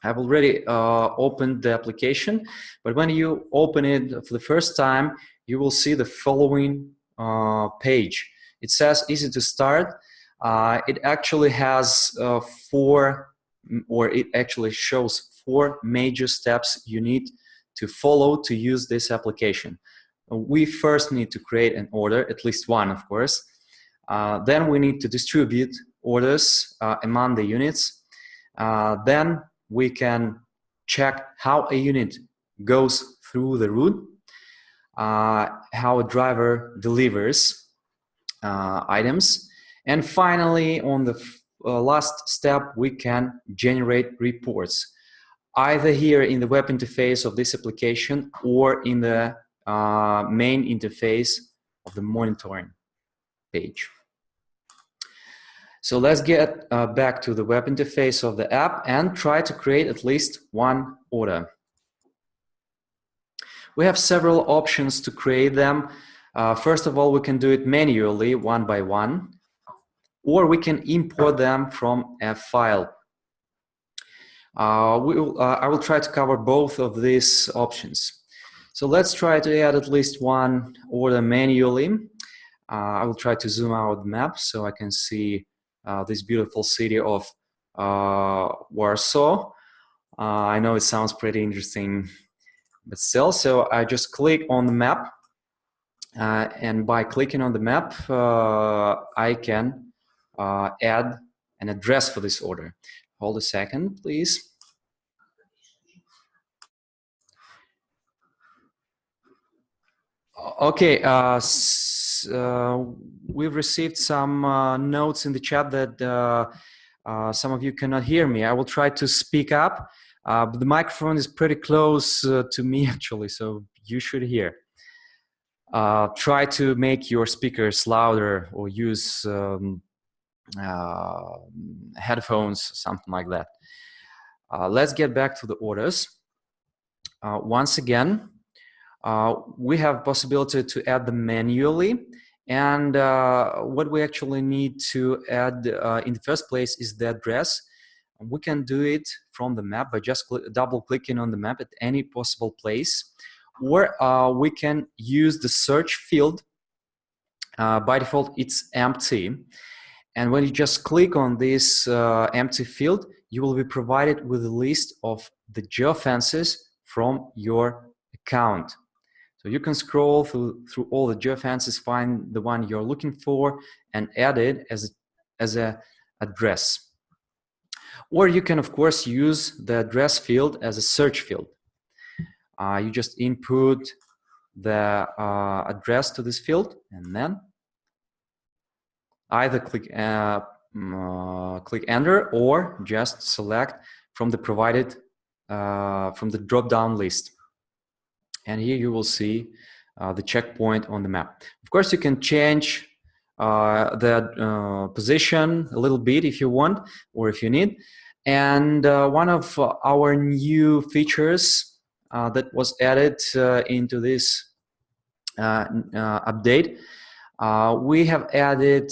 I've already opened the application, but when you open it for the first time, you will see the following page. It says easy to start. It actually has it actually shows 4 major steps you need to follow to use this application. We first need to create an order, at least one, of course. Then we need to distribute orders among the units. Then we can check how a unit goes through the route, how a driver delivers items, and finally, on the last step, we can generate reports, either here in the web interface of this application or in the main interface of the monitoring page. So let's get back to the web interface of the app and try to create at least one order. We have several options to create them. First of all, we can do it manually, one by one, or we can import them from a file. I will try to cover both of these options. So let's try to add at least one order manually. I will try to zoom out the map so I can see this beautiful city of Warsaw. I know it sounds pretty interesting, but still, so I just click on the map, and by clicking on the map, I can add an address for this order. Hold a second, please. Okay, we've received some notes in the chat that some of you cannot hear me. I will try to speak up, but the microphone is pretty close to me actually, so you should hear. Try to make your speakers louder or use headphones, something like that. Let's get back to the orders. Once again, we have possibility to add them manually, and what we actually need to add in the first place is the address. We can do it from the map by just double clicking on the map at any possible place, or we can use the search field. By default it's empty, and when you just click on this empty field, you will be provided with a list of the geofences from your account. So you can scroll through all the geofences, find the one you're looking for, and add it as an address. Or you can, of course, use the address field as a search field. You just input the address to this field, and then either click enter or just select from the provided from the drop-down list. And here you will see the checkpoint on the map. Of course, you can change the position a little bit if you want or if you need. And one of our new features that was added into this update, we have added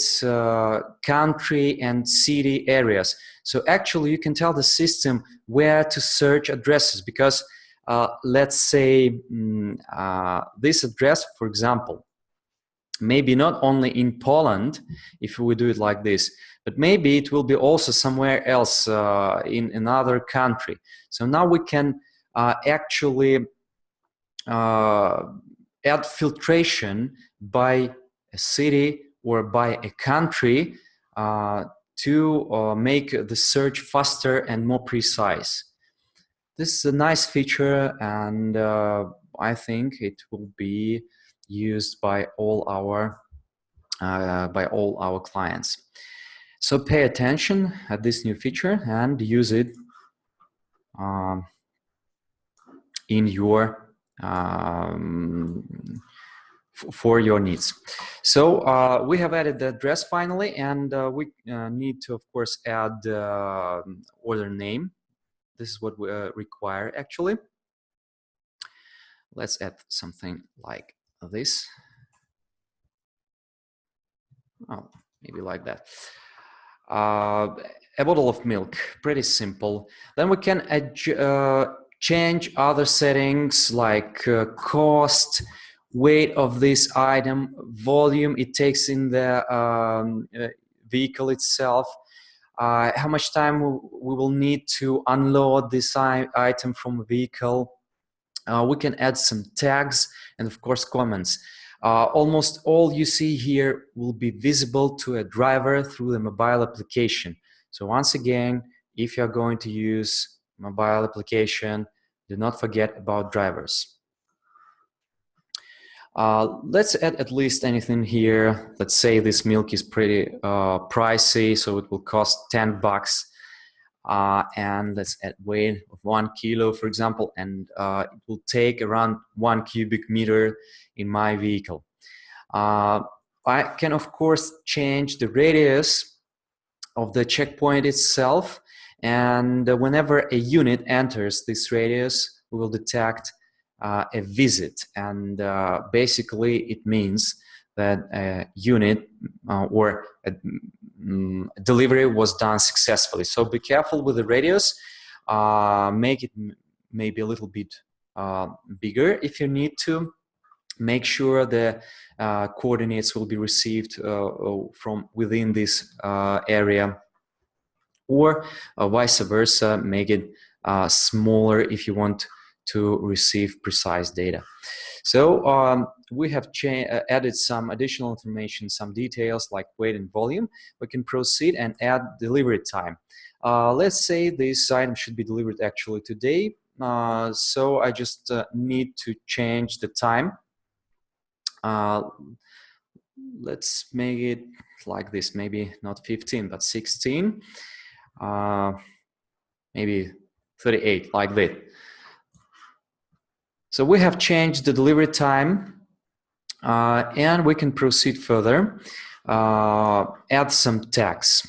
country and city areas. So actually you can tell the system where to search addresses, because let's say this address, for example, maybe not only in Poland, if we do it like this, but maybe it will be also somewhere else in another country. So now we can actually add filtration by a city or by a country to make the search faster and more precise. This is a nice feature, and I think it will be used by all our clients. So pay attention at this new feature and use it in your for your needs. So we have added the address finally, and we need to, of course, add order name. This is what we require actually. Let's add something like this. Oh, maybe like that. a bottle of milk, pretty simple. Then we can change other settings like cost, weight of this item, volume it takes in the vehicle itself, how much time we will need to unload this item from a vehicle. We can add some tags and of course comments. Almost all you see here will be visible to a driver through the mobile application. So once again, if you're going to use mobile application, do not forget about drivers. Let's add at least anything here. Let's say this milk is pretty pricey, so it will cost 10 bucks. And let's add weight of 1 kilo, for example, and it will take around 1 cubic meter in my vehicle. I can, of course, change the radius of the checkpoint itself, and whenever a unit enters this radius, we will detect a visit, and basically it means that a unit or a delivery was done successfully. So be careful with the radius, make it maybe a little bit bigger if you need to. Make sure the coordinates will be received from within this area, or vice versa, make it smaller if you want to receive precise data. So we have added some additional information, some details like weight and volume. We can proceed and add delivery time. Let's say this item should be delivered actually today. So I just need to change the time. Let's make it like this, maybe not 15, but 16, maybe 38, like that. So we have changed the delivery time, and we can proceed further, add some tags.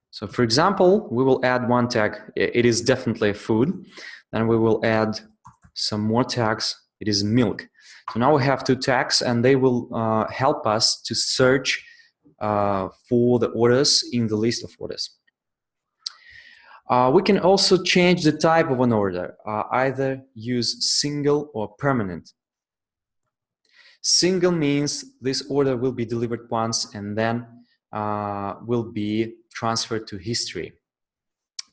So for example, we will add one tag, it is definitely a food. Then we will add some more tags, it is milk. So now we have 2 tags, and they will help us to search for the orders in the list of orders. We can also change the type of an order, either use single or permanent. Single means this order will be delivered once and then will be transferred to history.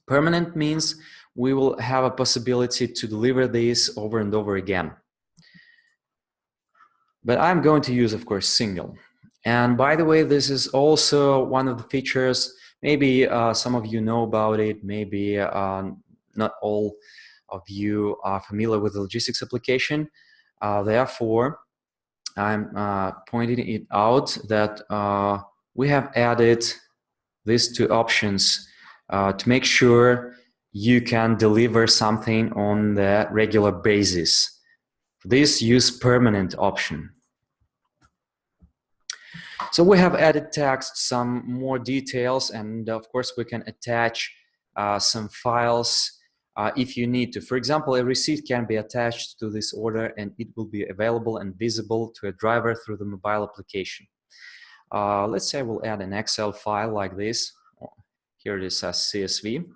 Permanent means we will have a possibility to deliver this over and over again. But I'm going to use, of course, single. And by the way, this is also one of the features. Maybe some of you know about it, maybe not all of you are familiar with the logistics application. Therefore, I'm pointing it out that we have added these 2 options to make sure you can deliver something on the regular basis. For this, use permanent option. So we have added text, some more details, and of course we can attach some files if you need to. For example, a receipt can be attached to this order and it will be available and visible to a driver through the mobile application. Let's say we'll add an Excel file like this. Here it is as CSV.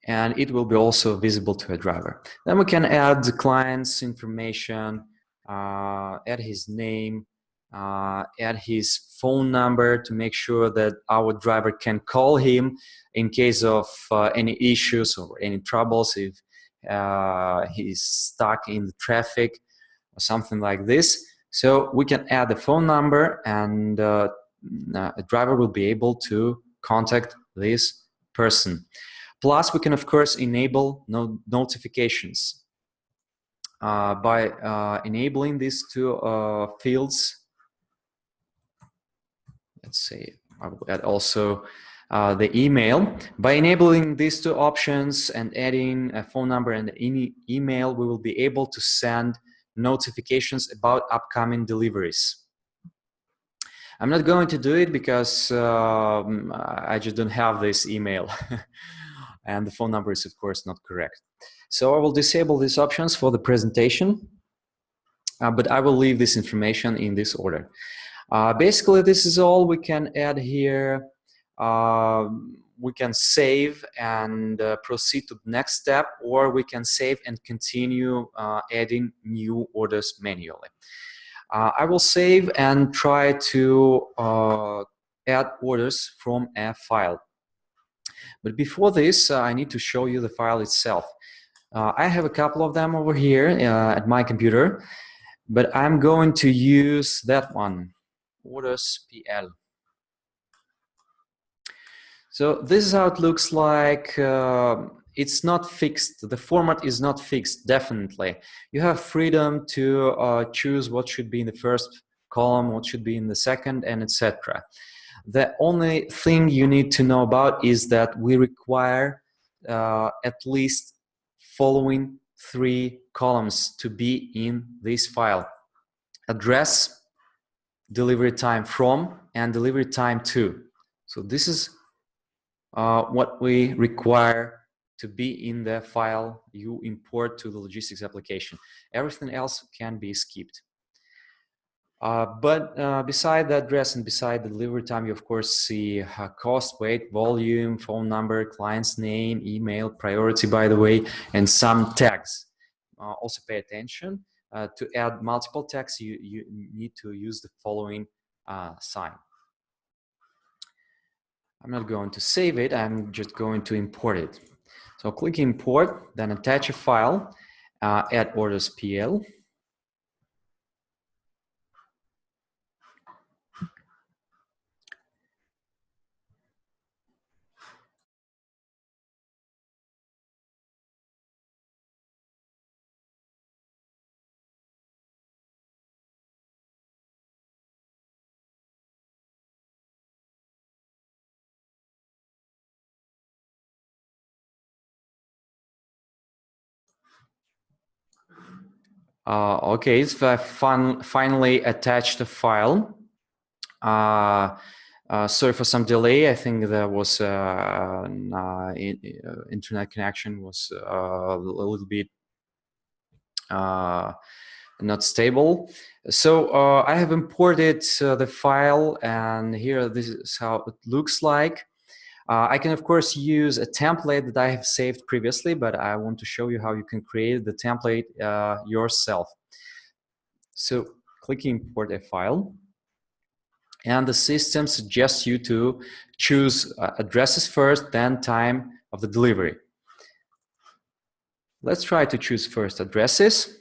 And it will be also visible to a driver. Then we can add the client's information, add his name, add his phone number to make sure that our driver can call him in case of any issues or any troubles, if he's stuck in the traffic or something like this. So we can add the phone number, and a driver will be able to contact this person. Plus, we can, of course, enable notifications. By enabling these 2 fields, let's say I will add also the email. By enabling these 2 options and adding a phone number and any email, we will be able to send notifications about upcoming deliveries. I'm not going to do it because I just don't have this email. And the phone number is, of course, not correct. So I will disable these options for the presentation, but I will leave this information in this order. Basically, this is all we can add here. we can save and proceed to the next step, or we can save and continue adding new orders manually. I will save and try to add orders from a file. But before this, I need to show you the file itself. I have a couple of them over here at my computer, but I'm going to use that one, orders.pl. So this is how it looks like. It's not fixed. The format is not fixed, definitely. You have freedom to choose what should be in the first column, what should be in the second, and etc. The only thing you need to know about is that we require at least following 3 columns to be in this file: address, delivery time from, and delivery time to. So this is what we require to be in the file you import to the logistics application. Everything else can be skipped. But beside the address and beside the delivery time, you of course see cost, weight, volume, phone number, client's name, email, priority, by the way, and some tags. Also pay attention. To add multiple tags, you need to use the following sign. I'm not going to save it, I'm just going to import it. So click import, then attach a file, add orders.pl. Okay, so I finally attached the file. Sorry for some delay. I think there was internet connection was a little bit not stable. So I have imported the file, and here this is how it looks like. I can of course use a template that I have saved previously, but I want to show you how you can create the template yourself. So click import a file, and the system suggests you to choose addresses first, then time of the delivery. Let's try to choose first addresses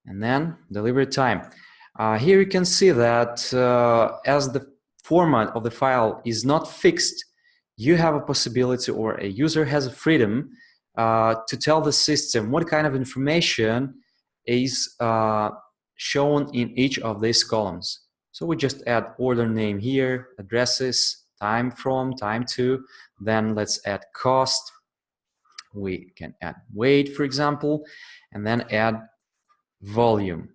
and then delivery time. Here you can see that as the format of the file is not fixed, you have a possibility, or a user has a freedom to tell the system what kind of information is shown in each of these columns. So we just add order name here, addresses, time from, time to, then let's add cost. We can add weight, for example, and then add volume.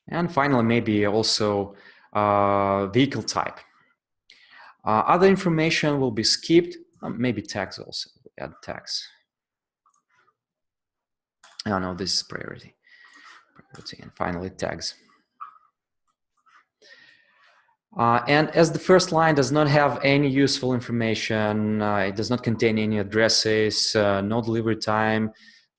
And finally, maybe also vehicle type. Other information will be skipped, maybe tags also, add tags. Oh no, this is priority. And finally tags. And as the first line does not have any useful information, it does not contain any addresses, no delivery time,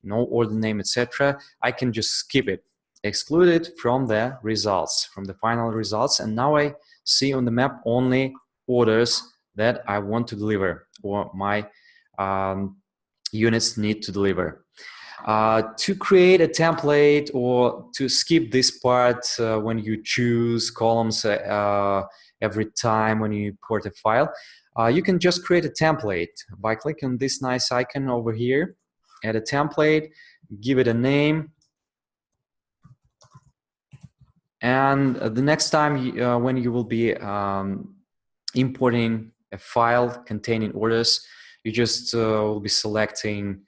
no order name, etc., I can just skip it, exclude it from the results, from the final results, and now I see on the map only orders that I want to deliver, or my units need to deliver. To create a template or to skip this part when you choose columns every time when you import a file, you can just create a template by clicking on this nice icon over here, add a template, give it a name, and the next time when you will be importing a file containing orders, you just will be selecting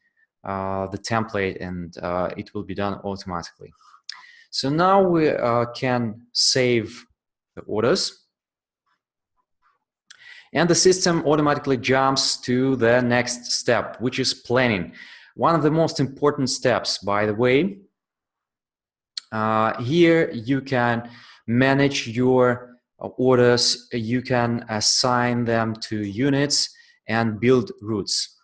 the template, and it will be done automatically. So now we can save the orders, and the system automatically jumps to the next step, which is planning. One of the most important steps, by the way. Here you can manage your orders, you can assign them to units and build routes.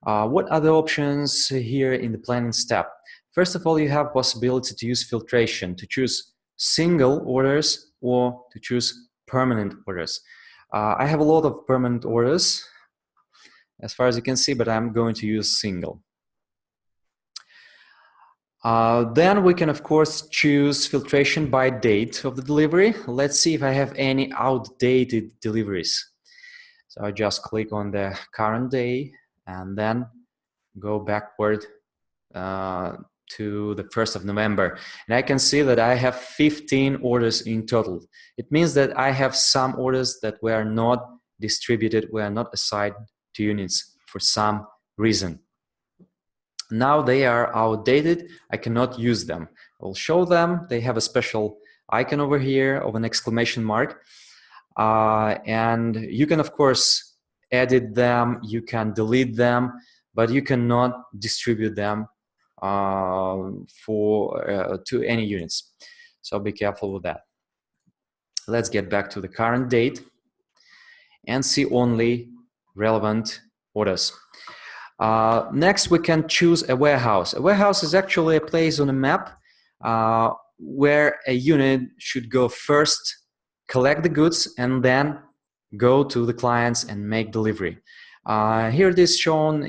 What other options here in the planning step? First of all, you have possibility to use filtration, to choose single orders or to choose permanent orders. I have a lot of permanent orders, as far as you can see, but I'm going to use single. Then we can, of course, choose filtration by date of the delivery. Let's see if I have any outdated deliveries. So I just click on the current day and then go backward to the 1st of November. And I can see that I have 15 orders in total. It means that I have some orders that were not distributed, were not assigned to units for some reason. Now they are outdated, I cannot use them. I'll show them. They have a special icon over here of an exclamation mark. And you can, of course, edit them, you can delete them, but you cannot distribute them to any units. So be careful with that. Let's get back to the current date and see only relevant orders. Next, we can choose a warehouse. A warehouse is actually a place on a map where a unit should go first, collect the goods, and then go to the clients and make delivery. Here it is shown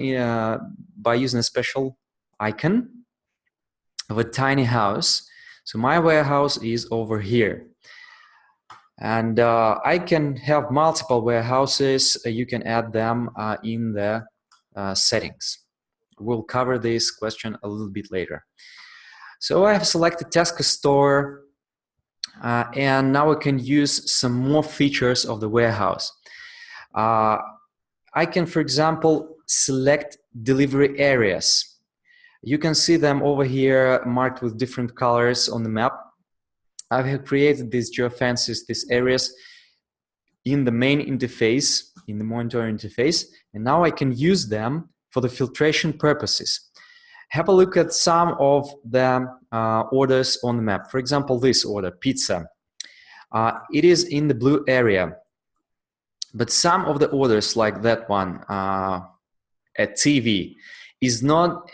by using a special icon of a tiny house. So my warehouse is over here. And I can have multiple warehouses. You can add them in the settings. We'll cover this question a little bit later. So I have selected Tesco store, and now I can use some more features of the warehouse. I can, for example, select delivery areas. You can see them over here marked with different colors on the map. I have created these geofences, these areas, in the main interface, in the monitor interface, and now I can use them for the filtration purposes. Have a look at some of the orders on the map. For example, this order, pizza. It is in the blue area, but some of the orders, like that one, a TV, is not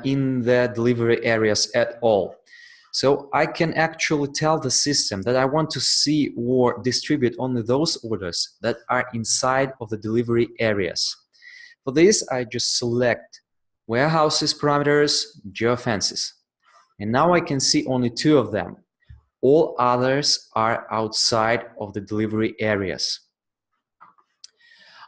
in the delivery areas at all. So I can actually tell the system that I want to see or distribute only those orders that are inside of the delivery areas. For this, I just select warehouses parameters, geofences. And now I can see only 2 of them. All others are outside of the delivery areas.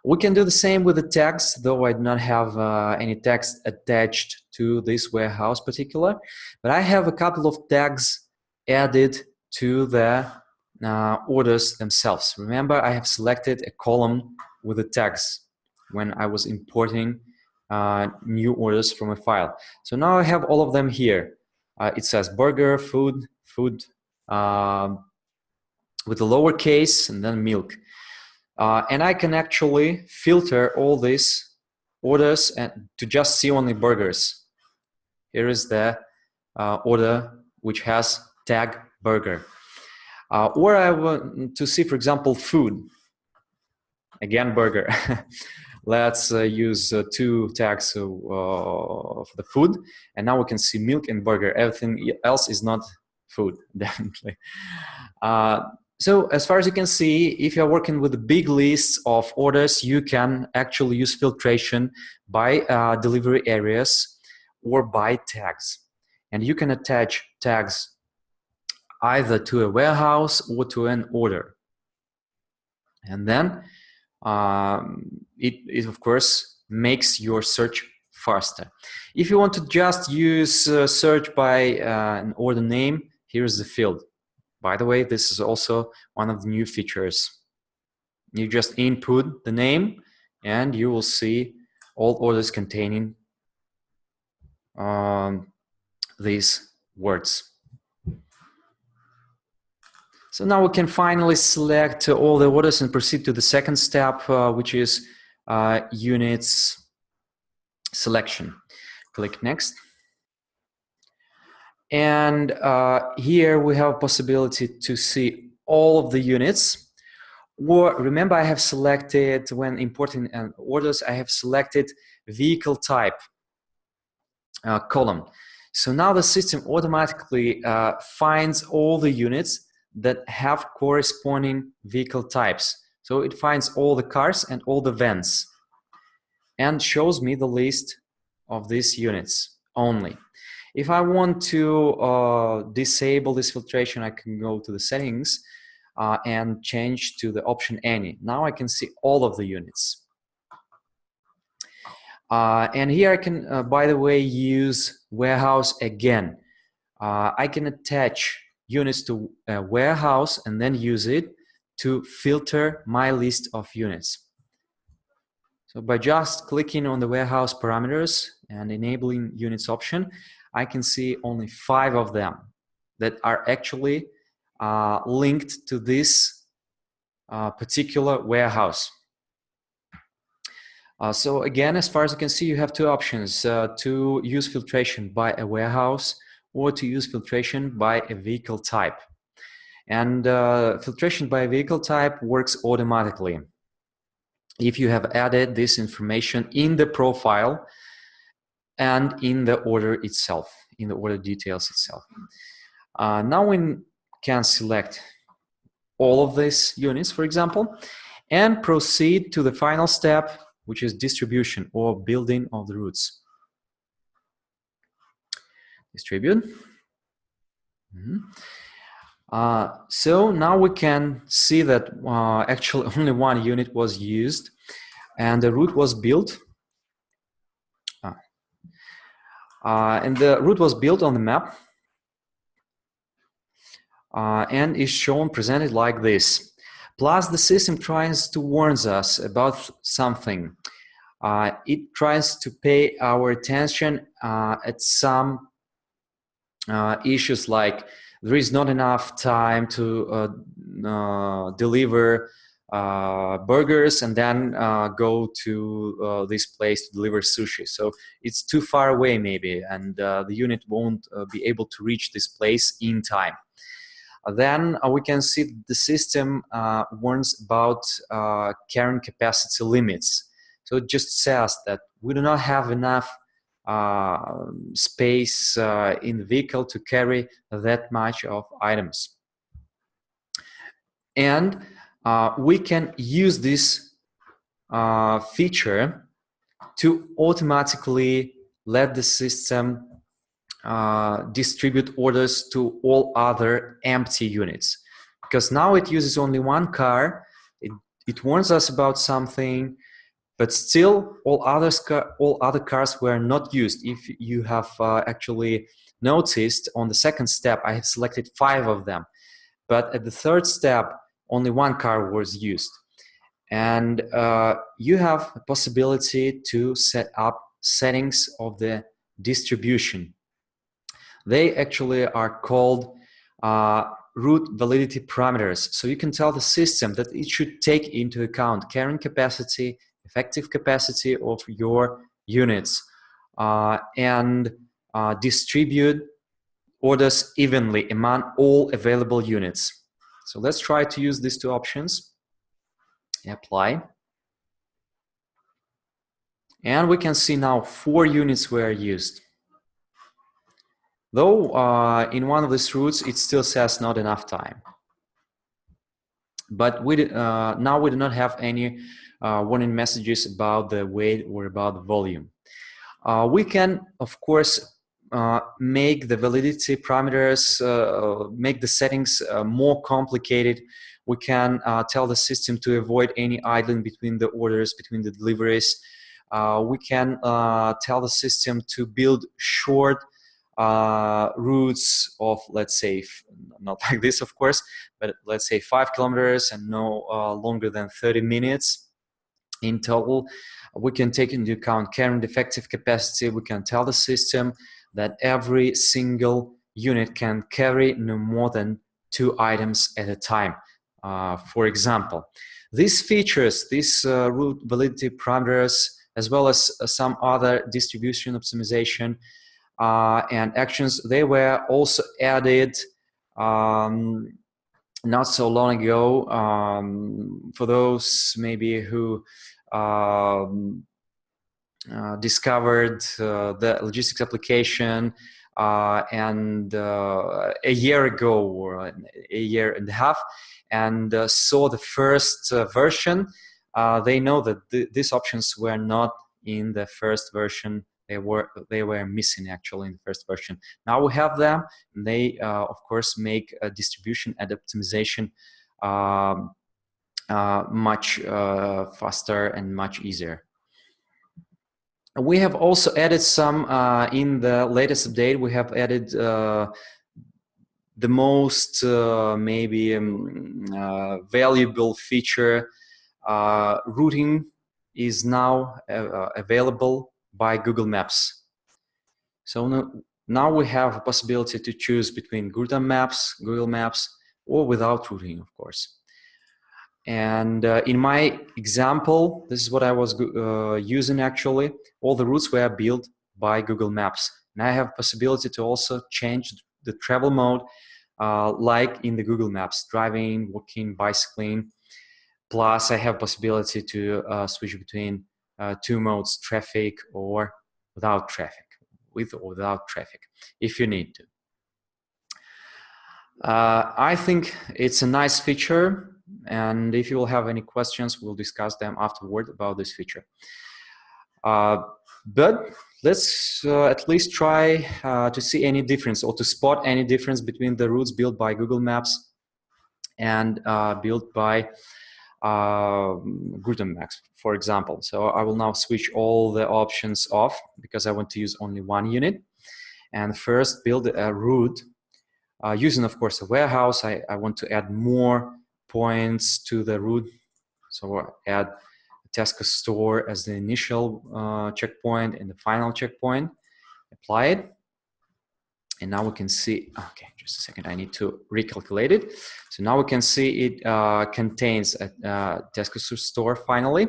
We can do the same with the tags, though I do not have any tags attached to this warehouse particular, but I have a couple of tags added to the orders themselves. Remember, I have selected a column with the tags when I was importing new orders from a file. So now I have all of them here. It says burger, food, with a lowercase, and then milk. And I can actually filter all these orders and to just see only burgers. Here is the order which has tag burger. Or I want to see, for example, food. Again, burger. Let's use 2 tags for the food. And now we can see milk and burger. Everything else is not food, definitely. So as far as you can see, if you're working with a big list of orders, you can actually use filtration by delivery areas or by tags. And you can attach tags either to a warehouse or to an order. And then it of course makes your search faster. If you want to just use search by an order name, here's the field. By the way, this is also one of the new features. You just input the name and you will see all orders containing these words. So now we can finally select all the orders and proceed to the second step, which is units selection. Click next. And here we have a possibility to see all of the units. Or remember, I have selected, when importing orders, I have selected vehicle type column. So now the system automatically finds all the units that have corresponding vehicle types. So it finds all the cars and all the vans and shows me the list of these units only. If I want to disable this filtration, I can go to the settings and change to the option any. Now I can see all of the units. And here I can, by the way, use warehouse again. I can attach units to a warehouse and then use it to filter my list of units. So by just clicking on the warehouse parameters and enabling units option, I can see only 5 of them that are actually linked to this particular warehouse. So again, as far as you can see, you have 2 options, to use filtration by a warehouse or to use filtration by a vehicle type. And filtration by vehicle type works automatically if you have added this information in the profile and in the order itself, in the order details itself. Now we can select all of these units, for example, and proceed to the final step, which is distribution or building of the routes. Distribute. So now we can see that actually only 1 unit was used and the route was built. And the route was built on the map and is shown presented like this. Plus the system tries to warn us about something. It tries to pay our attention at some issues like there is not enough time to deliver burgers and then go to this place to deliver sushi. So it's too far away maybe, and the unit won't be able to reach this place in time. Then we can see the system warns about carrying capacity limits. So it just says that we do not have enough space in the vehicle to carry that much of items. And we can use this feature to automatically let the system distribute orders to all other empty units. Because now it uses only 1 car, it warns us about something, but still all other cars were not used. If you have actually noticed, on the second step I have selected 5 of them, but at the third step only 1 car was used. And you have a possibility to set up settings of the distribution. They actually are called route validity parameters. So you can tell the system that it should take into account carrying capacity, effective capacity of your units, and distribute orders evenly among all available units. So let's try to use these 2 options. Apply. And we can see now 4 units were used. Though in one of these routes it still says not enough time. But now we do not have any warning messages about the weight or about the volume. We can, of course, make the validity parameters, make the settings more complicated. We can tell the system to avoid any idling between the orders, between the deliveries. We can tell the system to build short routes of, let's say, not like this of course, but let's say 5 kilometers and no longer than 30 minutes in total. We can take into account carrying effective capacity. We can tell the system that every single unit can carry no more than 2 items at a time, for example. These features, these route validity parameters, as well as some other distribution optimization and actions, they were also added not so long ago, for those maybe who discovered the logistics application and a year ago or a year and a half, and saw the first version, they know that these options were not in the first version. They were missing actually in the first version. Now we have them, and they of course make a distribution and optimization much faster and much easier. We have also added some in the latest update. We have added the most maybe valuable feature. Routing is now available by Google Maps. So now we have a possibility to choose between Google Maps, or without routing, of course. And in my example, this is what I was using actually. All the routes were built by Google Maps. And I have possibility to also change the travel mode like in the Google Maps, driving, walking, bicycling. Plus I have possibility to switch between two modes, traffic or without traffic, with or without traffic, if you need to. I think it's a nice feature. And if you will have any questions, we'll discuss them afterward about this feature. But let's at least try to see any difference or to spot any difference between the routes built by Google Maps and built by Google Maps, for example. So I will now switch all the options off because I want to use only one unit. And first build a route using, of course, a warehouse. I want to add more points to the route. So add Tesco store as the initial checkpoint and the final checkpoint. Apply it. And now we can see, okay, just a second, I need to recalculate it. So now we can see it contains a Tesco store finally.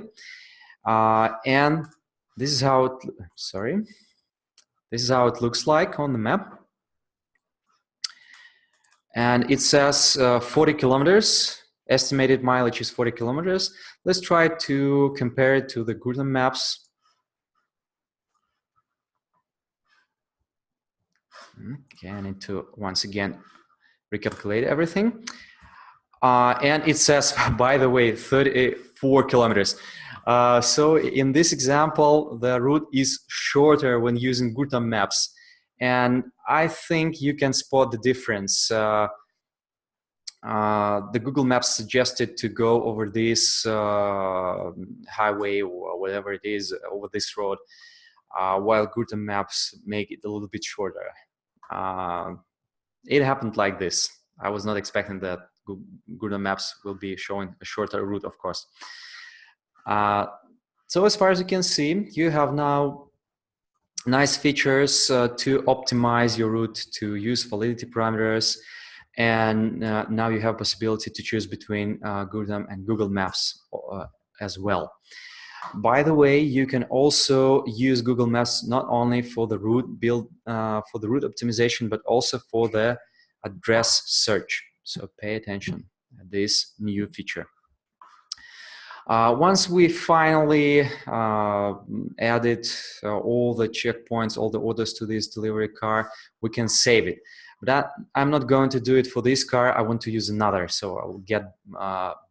And this is how it, this is how it looks like on the map. And it says 40 kilometers. Estimated mileage is 40 kilometers. Let's try to compare it to the Google Maps. Okay, I need to once again recalculate everything. And it says, by the way, 34 kilometers. So in this example, the route is shorter when using Google Maps. And I think you can spot the difference. The Google Maps suggested to go over this highway or whatever it is, over this road, while Google Maps make it a little bit shorter. It happened like this. I was not expecting that Google Maps will be showing a shorter route, of course. So as far as you can see, you have now nice features to optimize your route, to use validity parameters, and now you have possibility to choose between Google and Google Maps as well. By the way, you can also use Google Maps not only for the route build, for the route optimization, but also for the address search. So pay attention to this new feature. Once we finally added all the checkpoints, all the orders to this delivery car, we can save it. But I'm not going to do it for this car. I want to use another. So I will get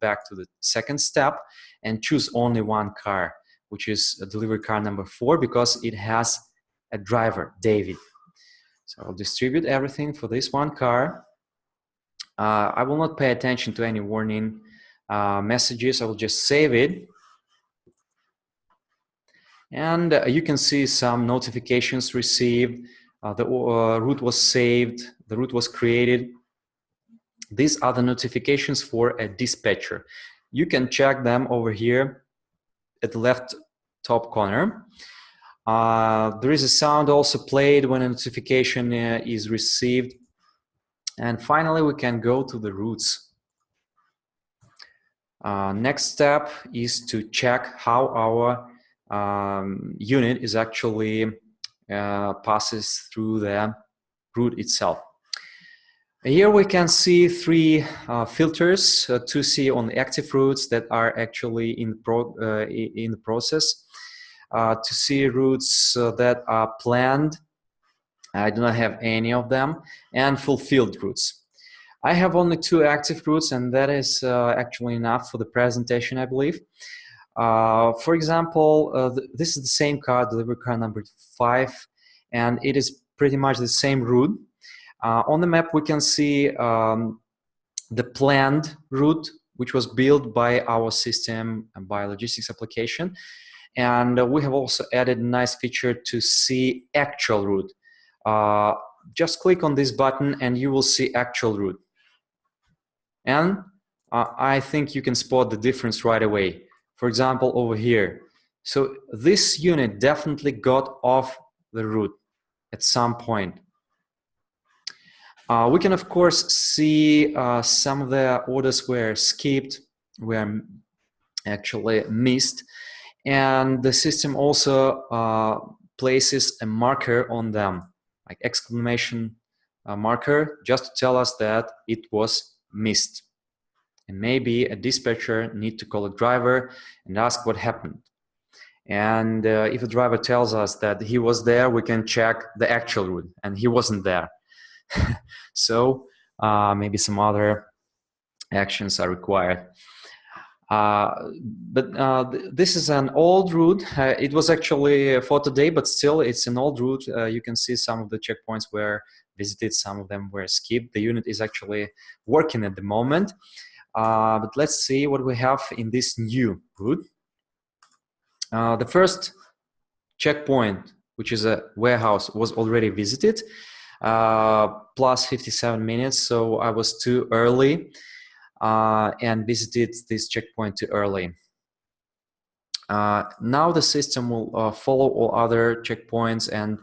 back to the second step and choose only one car, which is a delivery car number 4, because it has a driver, David. So I'll distribute everything for this one car. I will not pay attention to any warning messages. I will just save it. And you can see some notifications received. The route was saved, the route was created. These are the notifications for a dispatcher. You can check them over here at the left top corner. There is a sound also played when a notification is received. And finally, we can go to the routes. Next step is to check how our unit is actually passes through the route itself. Here we can see three filters to see on active routes that are actually in the process, to see routes that are planned. I do not have any of them, and fulfilled routes. I have only 2 active routes, and that is actually enough for the presentation, I believe. For example, this is the same car, delivery car number 5, and it is pretty much the same route. On the map, we can see the planned route, which was built by our system and by logistics application. And we have also added a nice feature to see actual route. Just click on this button and you will see actual route. And I think you can spot the difference right away. For example, over here. So this unit definitely got off the route at some point. We can, of course, see some of the orders were skipped, were actually missed, and the system also places a marker on them, like exclamation marker, just to tell us that it was missed. And maybe a dispatcher need to call a driver and ask what happened. And if a driver tells us that he was there, we can check the actual route, and he wasn't there. So maybe some other actions are required. But this is an old route. It was actually for today, but still it's an old route. You can see some of the checkpoints were visited, some of them were skipped. The unit is actually working at the moment. But let's see what we have in this new route. The first checkpoint, which is a warehouse, was already visited. Plus 57 minutes, so I was too early and visited this checkpoint too early. Now the system will follow all other checkpoints and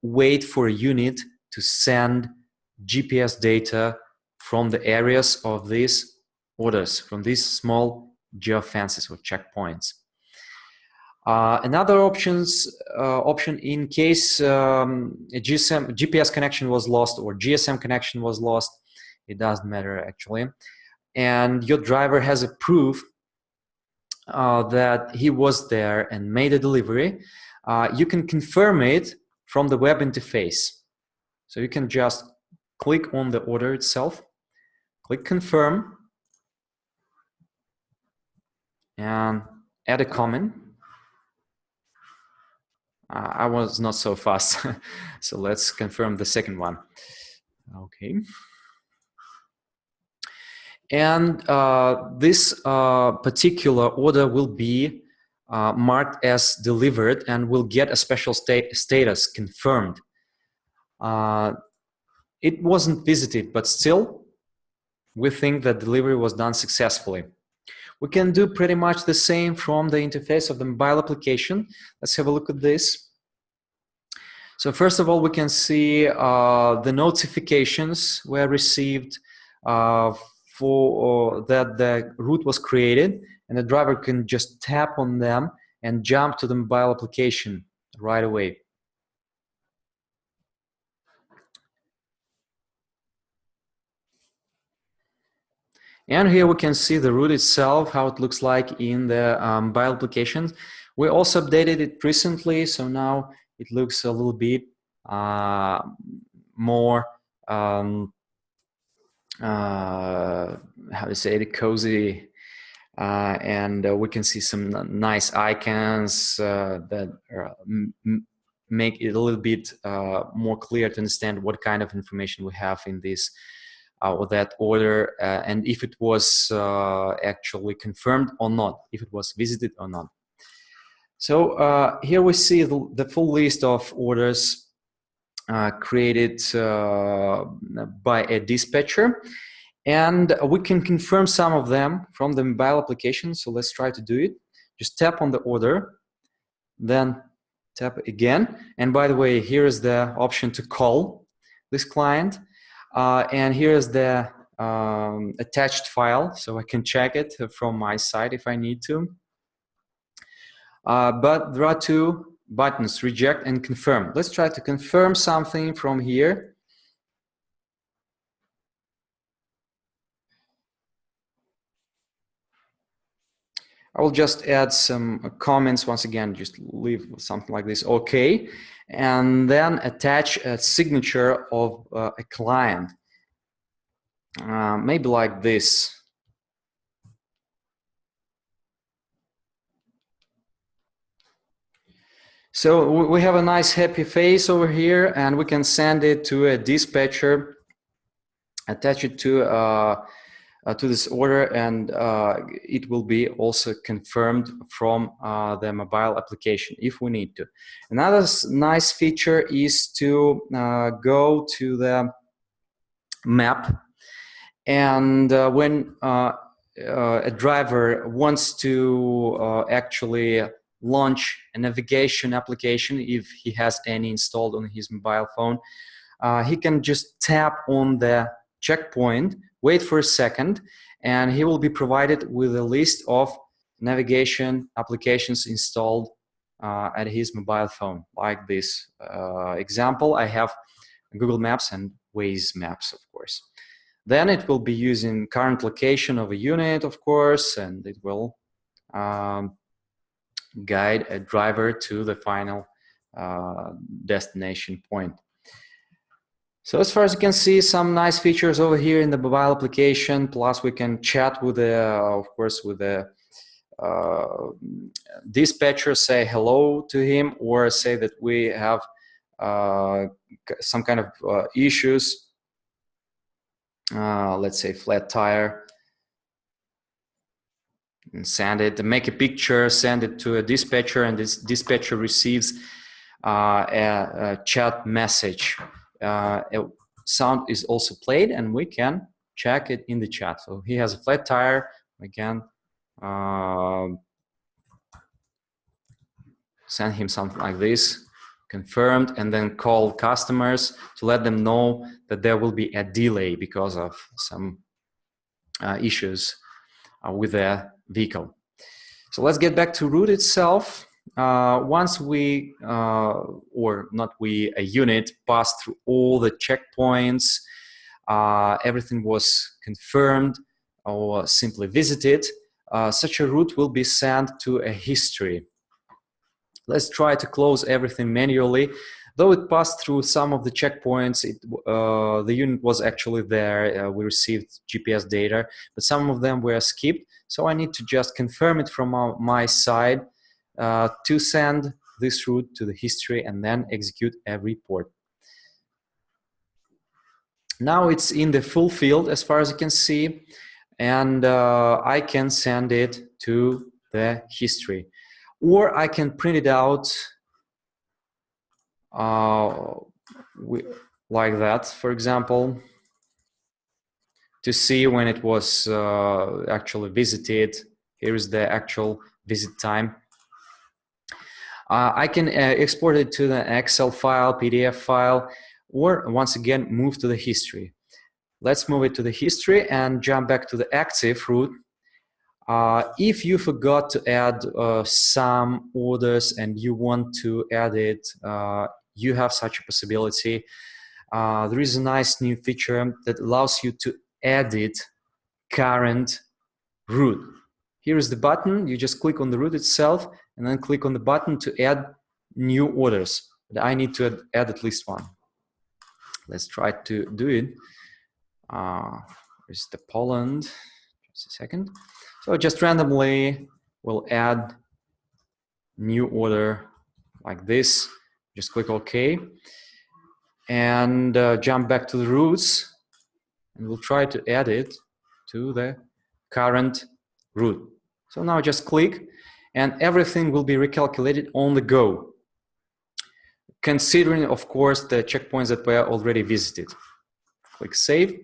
wait for a unit to send GPS data from the areas of these orders, from these small geofences or checkpoints. Another option in case a GPS connection was lost or GSM connection was lost, it doesn't matter actually, and your driver has a proof that he was there and made a delivery, you can confirm it from the web interface. So you can just click on the order itself, click confirm, and add a comment. I was not so fast, so let's confirm the second one. Okay. And this particular order will be marked as delivered and will get a special status, confirmed. It wasn't visited, but still, we think that delivery was done successfully. We can do pretty much the same from the interface of the mobile application. Let's have a look at this. So first of all, we can see the notifications were received for that the route was created, and the driver can just tap on them and jump to the mobile application right away. And here we can see the route itself, how it looks like in the mobile application. We also updated it recently, so now it looks a little bit more, how to say it, cozy, and we can see some nice icons that make it a little bit more clear to understand what kind of information we have in this or that order, and if it was actually confirmed or not, if it was visited or not. So here we see the full list of orders created by a dispatcher, and we can confirm some of them from the mobile application. So let's try to do it. Just tap on the order, then tap again, and by the way, here is the option to call this client. And here's the attached file, so I can check it from my side if I need to. But there are 2 buttons, reject and confirm. Let's try to confirm something from here. I will just add some comments once again, just leave something like this, okay, and then attach a signature of a client, maybe like this. So we have a nice happy face over here, and we can send it to a dispatcher, attach it to this order, and it will be also confirmed from the mobile application if we need to. Another nice feature is to go to the map, and when a driver wants to actually launch a navigation application, if he has any installed on his mobile phone, he can just tap on the checkpoint, wait for a second, and he will be provided with a list of navigation applications installed at his mobile phone, like this example. I have Google Maps and Waze Maps, of course. Then it will be using current location of a unit, of course, and it will guide a driver to the final destination point. So as far as you can see, some nice features over here in the mobile application. Plus, we can chat with the, of course, with the dispatcher, say hello to him, or say that we have some kind of issues. Let's say flat tire, and send it, make a picture, send it to a dispatcher, and this dispatcher receives a chat message. Sound is also played, and we can check it in the chat. So he has a flat tire. We can send him something like this, confirmed, and then call customers to let them know that there will be a delay because of some issues with the vehicle. So let's get back to route itself. Once we, or not we, a unit passed through all the checkpoints, everything was confirmed or simply visited, such a route will be sent to a history. Let's try to close everything manually. Though it passed through some of the checkpoints, the unit was actually there. We received GPS data, but some of them were skipped. So I need to just confirm it from my side to send this route to the history and then execute a report. Now it's in the full field as far as you can see, and I can send it to the history. Or I can print it out like that, for example, to see when it was actually visited. Here is the actual visit time. I can export it to the Excel file, PDF file, or once again move to the history. Let's move it to the history and jump back to the active route. If you forgot to add some orders and you want to add it, you have such a possibility. There is a nice new feature that allows you to edit current route. Here is the button. You just click on the route itself and then click on the button to add new orders. But I need to add at least one. Let's try to do it. Here's the Poland. Just a second. So just randomly we'll add new order like this. Just click OK and jump back to the routes, and we'll try to add it to the current route. So now just click and everything will be recalculated on the go, considering of course the checkpoints that were already visited. Click Save.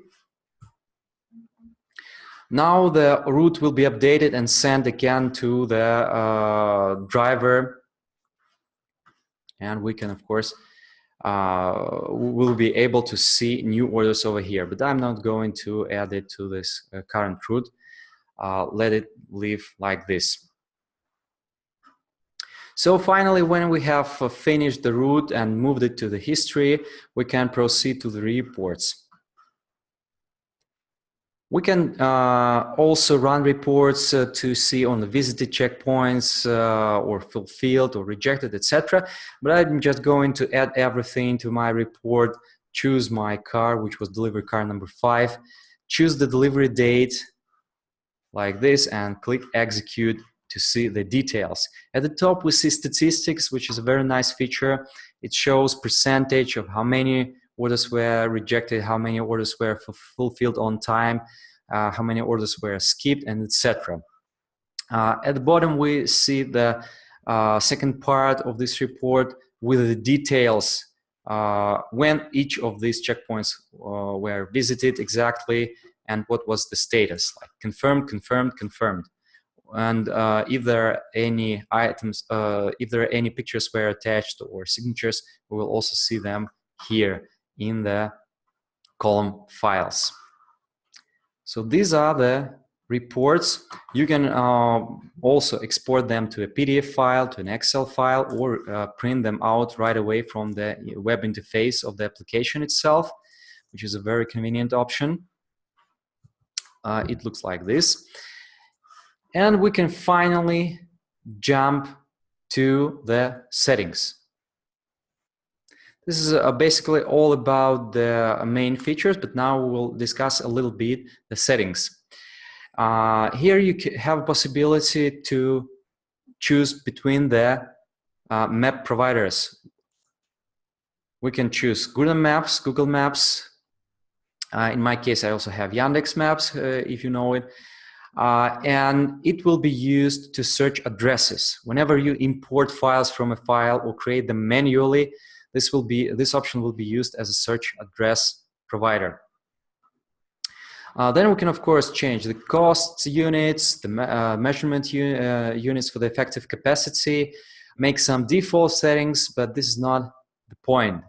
Now the route will be updated and sent again to the driver, and we can of course we'll be able to see new orders over here, but I'm not going to add it to this current route. Let it live like this. So finally, when we have finished the route and moved it to the history, we can proceed to the reports. We can also run reports to see on the visited checkpoints or fulfilled or rejected, etc. But I'm just going to add everything to my report, choose my car, which was delivery car number 5, choose the delivery date like this, and click execute to see the details. At the top we see statistics, which is a very nice feature. It shows percentage of how many orders were rejected, how many orders were fulfilled on time, how many orders were skipped, and etc. At the bottom we see the second part of this report with the details when each of these checkpoints were visited exactly, and what was the status, like confirmed, confirmed, confirmed. And if there are any items, if there are any pictures were attached or signatures, we will also see them here in the column files. So these are the reports. You can also export them to a PDF file, to an Excel file, or print them out right away from the web interface of the application itself, which is a very convenient option. It looks like this. And we can finally jump to the settings. This is basically all about the main features, but now we'll discuss a little bit the settings. Here you have a possibility to choose between the map providers. We can choose Google Maps, Google Maps. In my case, I also have Yandex Maps, if you know it. And it will be used to search addresses. Whenever you import files from a file or create them manually, this option will be used as a search address provider. Then we can, of course, change the costs units, the measurement units for the effective capacity, make some default settings, but this is not the point.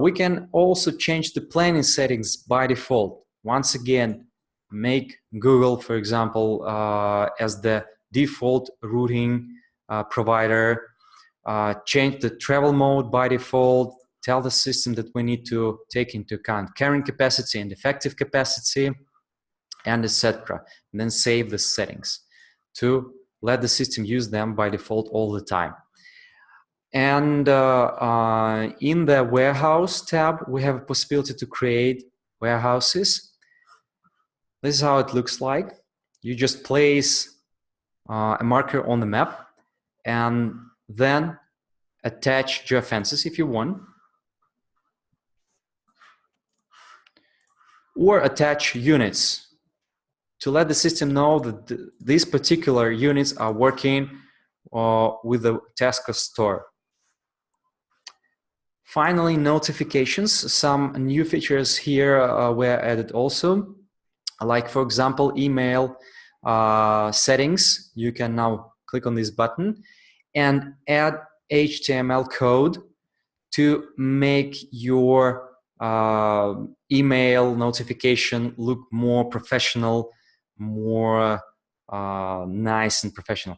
We can also change the planning settings by default. Once again, make Google, for example, as the default routing provider, change the travel mode by default, tell the system that we need to take into account carrying capacity and effective capacity, and etc. And then save the settings to let the system use them by default all the time. And in the warehouse tab, we have a possibility to create warehouses. This is how it looks like. You just place a marker on the map and then attach geofences if you want, or attach units to let the system know that these particular units are working with the task store. Finally, notifications. Some new features here were added also, like, for example, email settings. You can now click on this button and add HTML code to make your email notification look more professional, more nice and professional.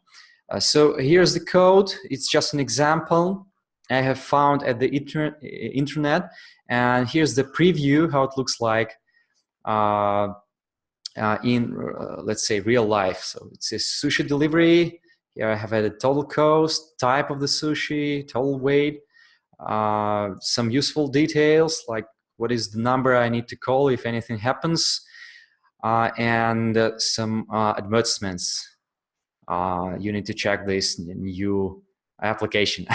So here's the code. It's just an example I have found at the internet, and here's the preview, how it looks like in let's say real life. So it says sushi delivery. Here I have added total cost, type of the sushi, total weight, some useful details like what is the number I need to call if anything happens, and some advertisements. You need to check this new application.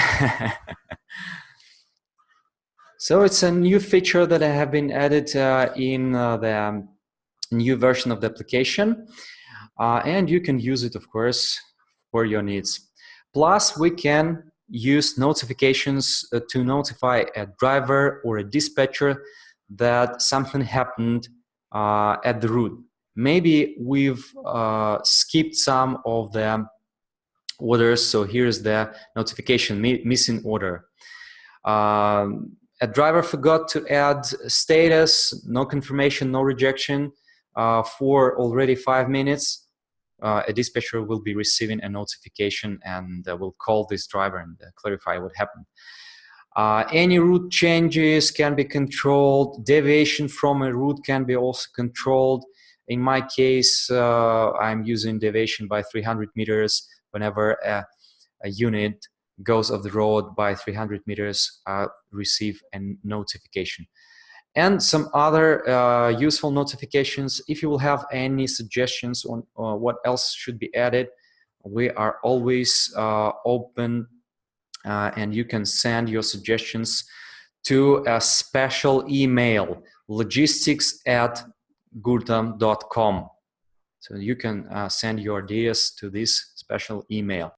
So it's a new feature that I have been added in the new version of the application, and you can use it, of course, for your needs. Plus, we can use notifications to notify a driver or a dispatcher that something happened at the route. Maybe we've skipped some of the orders, so here's the notification, missing order. A driver forgot to add status, no confirmation, no rejection for already 5 minutes. A dispatcher will be receiving a notification and will call this driver and clarify what happened. Any route changes can be controlled. Deviation from a route can be also controlled. In my case, I'm using deviation by 300 meters. Whenever a unit goes off the road by 300 meters, I'll receive a notification. And some other useful notifications. If you will have any suggestions on what else should be added, we are always open, and you can send your suggestions to a special email, logistics@gurtam.com. So you can send your ideas to this special email.